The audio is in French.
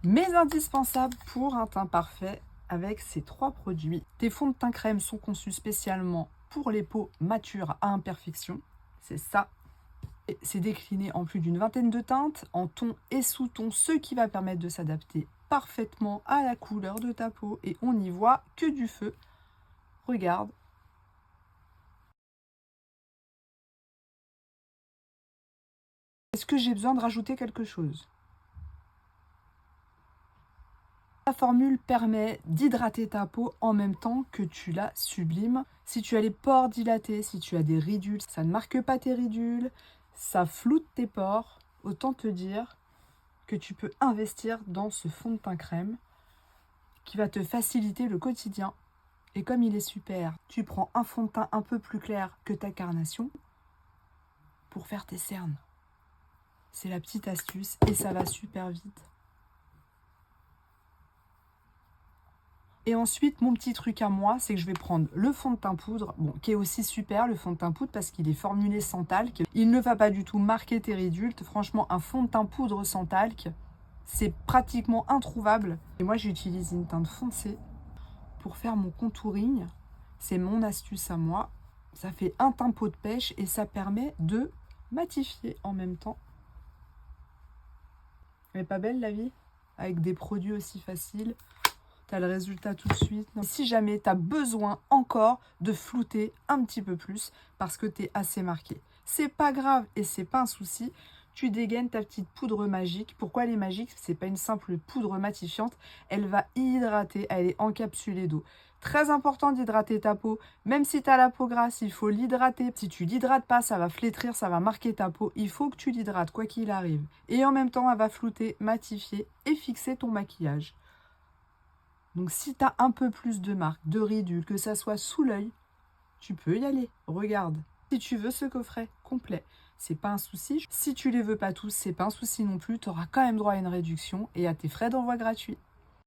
Mes indispensables pour un teint parfait avec ces 3 produits. Tes fonds de teint crème sont conçus spécialement pour les peaux matures à imperfection. C'est ça. Et c'est décliné en plus d'une vingtaine de teintes, en ton et sous-ton, ce qui va permettre de s'adapter parfaitement à la couleur de ta peau. Et on n'y voit que du feu. Regarde. Est-ce que j'ai besoin de rajouter quelque chose? La formule permet d'hydrater ta peau en même temps que tu la sublimes. Si tu as les pores dilatés, si tu as des ridules, ça ne marque pas tes ridules, ça floute tes pores. Autant te dire que tu peux investir dans ce fond de teint crème qui va te faciliter le quotidien. Et comme il est super, tu prends un fond de teint un peu plus clair que ta carnation pour faire tes cernes. C'est la petite astuce et ça va super vite. Et ensuite, mon petit truc à moi, c'est que je vais prendre le fond de teint poudre, bon, qui est aussi super, le fond de teint poudre, parce qu'il est formulé sans talc. Il ne va pas du tout marquer tes ridules. Franchement, un fond de teint poudre sans talc, c'est pratiquement introuvable. Et moi, j'utilise une teinte foncée pour faire mon contouring. C'est mon astuce à moi. Ça fait un teint peau de pêche et ça permet de matifier en même temps. Elle est pas belle, la vie? Avec des produits aussi faciles. Tu as le résultat tout de suite. Si jamais tu as besoin encore de flouter un petit peu plus parce que tu es assez marqué, c'est pas grave et c'est pas un souci. Tu dégaines ta petite poudre magique. Pourquoi elle est magique? C'est pas une simple poudre matifiante. Elle va hydrater, elle est encapsulée d'eau. Très important d'hydrater ta peau. Même si tu as la peau grasse, il faut l'hydrater. Si tu l'hydrates pas, ça va flétrir, ça va marquer ta peau. Il faut que tu l'hydrates, quoi qu'il arrive. Et en même temps, elle va flouter, matifier et fixer ton maquillage. Donc si tu as un peu plus de marques, de ridules, que ça soit sous l'œil, tu peux y aller. Regarde. Si tu veux ce coffret complet, c'est pas un souci. Si tu les veux pas tous, c'est pas un souci non plus. Tu auras quand même droit à une réduction et à tes frais d'envoi gratuits.